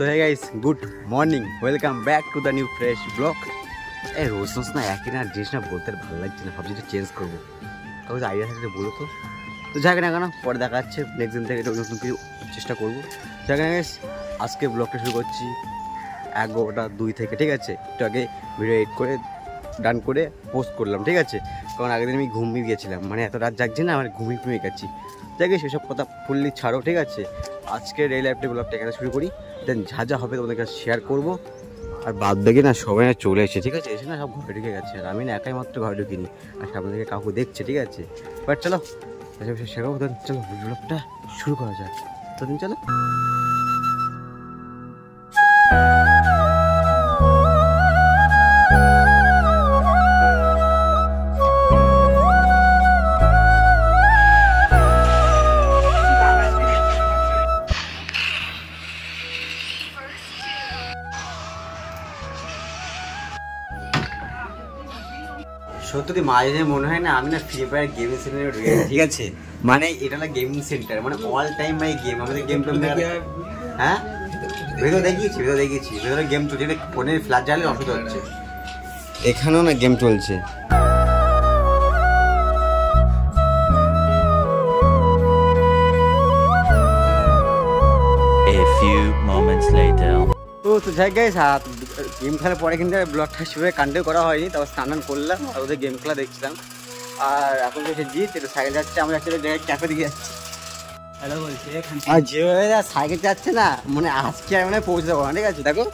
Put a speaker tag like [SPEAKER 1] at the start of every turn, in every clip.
[SPEAKER 1] So hey guys, good morning. Welcome back to the new fresh vlog. এই রোজ রোজ না একই না ড্রেস না বলতে ভালো লাগছে না, ভাবছি একটু চেঞ্জ করবো। কাগজ আইডিয়া থাকলে বলো তো যাক না কেন পরে দেখা যাচ্ছে, নেক্সট দিন থেকে একটু নতুন কিছু চেষ্টা করবো। যাক না গাইস, আজকে ব্লগটা শুরু করছি 1:02 থেকে, ঠিক আছে? একটু আগে ভিডিও এডিট করে ডান করে পোস্ট করলাম, ঠিক আছে? কারণ আগের দিন আমি ঘুমিয়ে গিয়েছিলাম, মানে এত রাত জাগছি না, আমার ঘুমিয়ে গেছি। যাকে সেসব কথা ফুললি ছাড়ো, ঠিক আছে? আজকে এই লাইফটা ব্লগটা এখানে শুরু করি, দেন যা হবে তোমাদের কাছে শেয়ার করবো। আর বাদ দেখে না সবাই না চলে এসেছে, ঠিক আছে? এসে না সব ঘরে ঢুকে গেছে, আর আমি না একাই মাত্র ঘরে ঢুকিনি, আর সামনে থেকে কাউকে দেখছে, ঠিক আছে? বাট চলো শেখাবো, চলো ব্লগটা শুরু করা যায়। ততদিন চলো। সত্যি মাঝে মনে হয় না আমি না ফ্রি ফায়ার গেমিং সেন্টারে ঢুকে, ঠিক আছে? মানে এটা না গেমিং সেন্টার, মানে অল টাইম ভাই গেম, আমাদের গেম টেম। হ্যাঁ ভিডিও দেখিয়েছি ভিতরে গেম চলছে, ফোনের ফ্ল্যাশ জ্বালে অসুবিধা হচ্ছে। এখানেও না গেম চলছে।
[SPEAKER 2] A few moments later.
[SPEAKER 1] তো যাই গাইস, গেম খেলার পরে কিন্তু ব্লগটা সেভাবে কন্টিনিউ করা হয়নি, তারপর স্নান করলাম আর ওদের গেম খেলা দেখছিলাম। আর এখন এসে জিৎ একটু সাইকেল যাচ্ছে, আমরা একটা জায়গায় ক্যাফে দিকে যাচ্ছি। হ্যালো বলছি, আর যেভাবে সাইকেল যাচ্ছে না, মানে আজকে আর মানে পৌঁছে যাবো না, ঠিক আছে? দেখো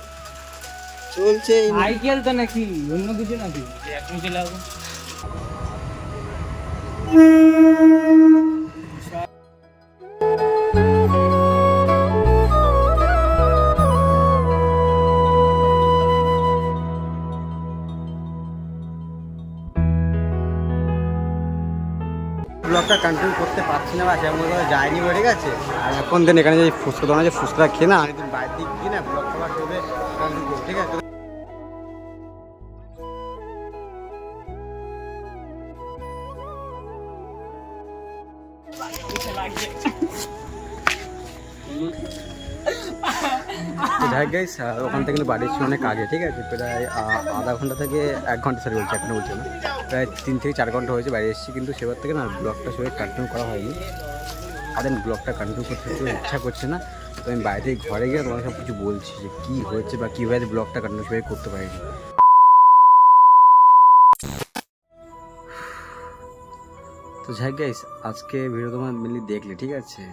[SPEAKER 1] চলছে
[SPEAKER 3] সাইকেল তো নাকি অন্য কিছু নাকি এখন চলে আসবো।
[SPEAKER 1] ব্লগটা কন্টিনিউ করতে পারছি না, বা সেরকম করে যায়নি, ঠিক আছে? আর এখন দিন এখানে যে ফুচকা দোকানে যে ফুচকা খেয়ে না, আমি দিন বাইরে দিক গিয়ে না ব্লগ করা করবে কন্টিনিউ করবো, ঠিক আছে? যাই গাইস, ওখান থেকে কিন্তু বাড়ি ছিল অনেক আগে, ঠিক আছে? প্রায় আধা ঘন্টা থেকে 1 ঘন্টা, সরি বলছি এখনো বলছি না, প্রায় 3 থেকে 4 ঘন্টা হয়েছে বাড়ি এসেছি, কিন্তু সেবার থেকে না ব্লগটা সেভাবে কন্টিনিউ করা হয়নি। আর দেন ব্লগটা কন্টিনিউ করতে একটু ইচ্ছা করছে না, তো আমি বাইরে থেকে ঘরে গিয়ে তোমার সব কিছু বলছি যে কী হয়েছে বা কীভাবে ব্লগটা কন্টিনিউ সেভাবে করতে পারিনি। তো যাই গাইস, আজকে ভিডিও তোমার মেনলি দেখলে, ঠিক আছে?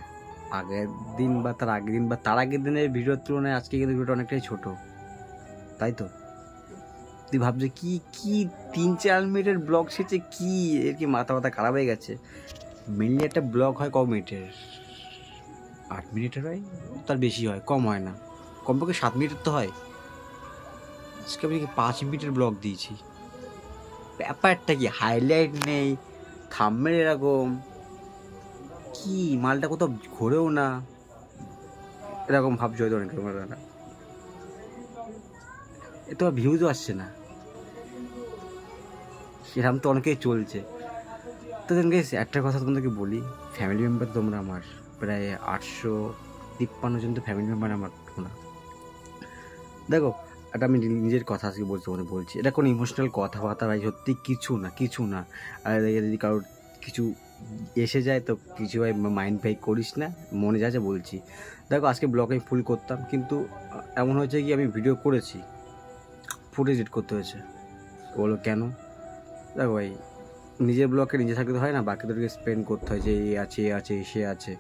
[SPEAKER 1] আগের দিন বা তার আগের দিন বা তার আগের দিনের ভিডিওর তুলনায় আজকে কিন্তু ভিডিওটা অনেকটাই ছোট, তাই তো? তুই ভাবছি কি 3-4 মিনিটের ব্লগ শেষে কি এর কি মাথা খারাপ হয়ে গেছে? মেনলি একটা ব্লগ হয় ক মিনিটের? 8 মিনিটের হয়, তার বেশি হয়, কম হয় না, কমপক্ষে 7 মিনিটের তো হয়। আজকে আমি 5 মিনিটের ব্লগ দিয়েছি। ব্যাপারটা কি, হাইলাইট নেই, থাম্বনেল এরকম, কি মালটা কোথাও ঘোরেও না, এরকম ভাবছি হয়তো অনেক না, এ তো ভিউজও আসছে না, সেরকম তো অনেকেই চলছে। তো দেন গাইস, একটা কথা তোমাদেরকে বলি, ফ্যামিলি মেম্বার তোমরা আমার প্রায় 853 জন তো ফ্যামিলি মেম্বার আমার তোমরা। দেখো, এটা আমি নিজের কথা আজকে বলছি, এটা কোনো ইমোশনাল কথাবার্তা ভাই, সত্যি কিছু না। আর যদি কারোর কিছু এসে যায় তো কিছু ভাই মাইন্ড ভাই করিস না, মনে যাচ্ছে বলছি। দেখো, আজকে ব্লগ আমি ফুল করতাম, কিন্তু এমন হয়েছে কি আমি ভিডিও করেছি, ফুটেজ এডিট করতে হয়েছে। বলো কেন? দেখো ভাই, নিজের ব্লগকে নিজে থাকতে হয় না, বাকিদেরকে স্পেন্ড করতে হয় যে এ আছে সে আছে,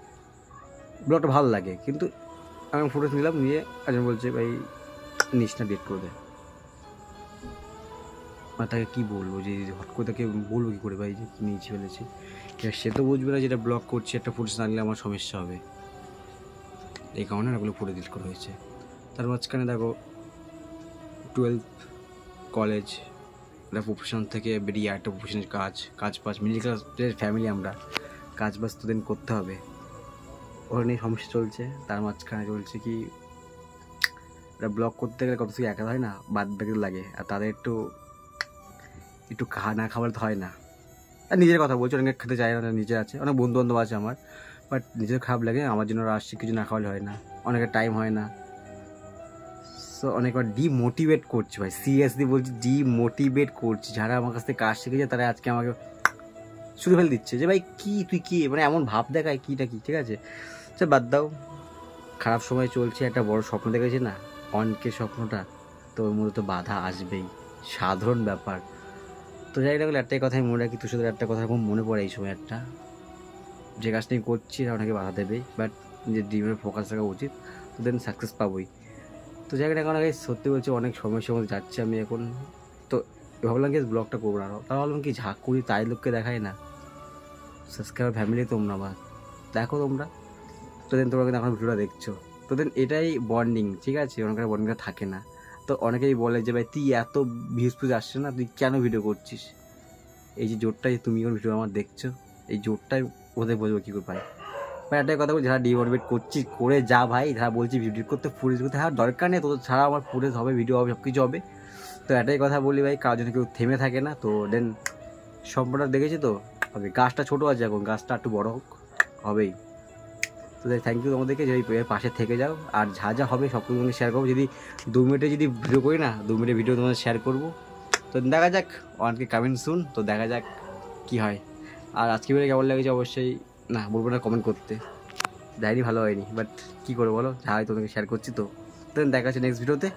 [SPEAKER 1] ব্লগটা ভালো লাগে। কিন্তু আমি ফুটেজ নিলাম, নিয়ে একজন বলছে ভাই নিস না, ডেট করে দেয়। মানে তাকে কী বলবো, যে হট করে তাকে বলবো কী করে ভাই যে নিয়েছি ফেলেছি? সে তো বুঝবে না যেটা ব্লগ করছি, একটা ফুটেজ না নিলে আমার সমস্যা হবে, এই কারণে ওগুলো ফুটে ডিলিট করা হয়েছে। তার মাঝখানে দেখো 12 কলেজ, একটা প্রফেশন থেকে বেরিয়ে একটা প্রফেশনের কাজ মিডিল ক্লাসের ফ্যামিলি আমরা, কাজ বাজ তো দিন করতে হবে, ওখানে নিয়ে সমস্যা চলছে। তার মাঝখানে চলছে কি, এটা ব্লগ করতে গেলে কত কিছু একা হয় না, বাদ বাকি লাগে, আর তাদের একটু না খাবার তো হয় না। আর নিজের কথা বলছি, অনেকে খেতে চায় না, নিজে আছে, অনেক বন্ধু বান্ধব আছে আমার, বাট নিজের খারাপ লাগে, আমার জন্য আসছে কিছু না খাওয়ালে হয় না, অনেকের টাইম হয় না, সো অনেকবার ডিমোটিভেট করছি ভাই, সিরিয়াসলি বলছি ডিমোটিভেট করছি। যারা আমার কাছ থেকে কাজ শিখেছে তারা আজকে আমাকে শুরু ফেলে দিচ্ছে যে ভাই কি তুই কি, মানে এমন ভাব দেখায় কীটা কি, ঠিক আছে সে বাদ দাও। খারাপ সময় চলছে, একটা বড় স্বপ্ন দেখেছি না, অনেকের স্বপ্নটা, তো ওর মধ্যে তো বাধা আসবেই, সাধারণ ব্যাপার। তো যাই রাখলে একটাই কথাই মনে রাখি, তোর সাথে একটা কথা খুব মনে পড়ে এই সময়, একটা যে কাজটা আমি করছি অনেকে বাধা দেবেই, বাট নিজের ড্রিমের ফোকাস রাখা উচিত, তো দেন সাকসেস পাবোই। তো জায়গাটা এখন আগে সত্যি বলছি অনেক সমস্যার মধ্যে যাচ্ছি আমি এখন। তো ভাবলাম কি ব্লগটা করবো না, তা ভাবলাম কি ঝাঁক করি তাই লোককে দেখায় না, সাবস্ক্রাইবার ফ্যামিলি তোমরা আমার দেখো তোমরা, তো দেন তোমরা কিন্তু এখন ভিডিওটা দেখছো, তো দেন এটাই বন্ডিং, ঠিক আছে, অনেকের বন্ডিংটা থাকে না। তো অনেকেই বলে যে ভাই তুই এত ভিউজ আসছে না, তুই কেন ভিডিও করছিস, এই যে জোরটাই তুমি এখন ভিডিও আমার দেখছো, এই জোরটাই ওদের বলবো কী করে পাই। ভাই একটাই কথা বলছি, যারা ডিমোটিভেট করছি করে যা ভাই, যারা বলছি ভিডিও করতে ফুটেজ করতে, হ্যাঁ দরকার নেই তোদের ছাড়া, আমার ফুটেজ হবে, ভিডিও হবে, সব কিছু হবে। তো একটাই কথা বলি ভাই, কারোর জন্য কেউ থেমে থাকে না। তো দেন সম্পূর্ণটা দেখেছি তো হবে, গাছটা ছোটো আছে এখন, গাছটা একটু বড় হোক, হবেই। তো থ্যাংক ইউ তোমাদেরকে যে এই পাশে থেকে যাও, আর যা যা হবে সব কিছু তোমাকে শেয়ার করবো। যদি 2 মিনিটে যদি ভিডিও করি না, 2 মিনিটের ভিডিও তোমাদের শেয়ার করবো। তো দেখা যাক, অনেকে কামেন্ট শুন, তো দেখা যাক কী হয়। আর আজকে ভিডিও কেমন লেগেছে অবশ্যই না বলবো না কমেন্ট করতে, ডায়েরি ভালো হয়নি, বাট কী করে বলো, যা হয় তোমাকে শেয়ার করছি। তো দেন দেখা হচ্ছে নেক্সট ভিডিওতে।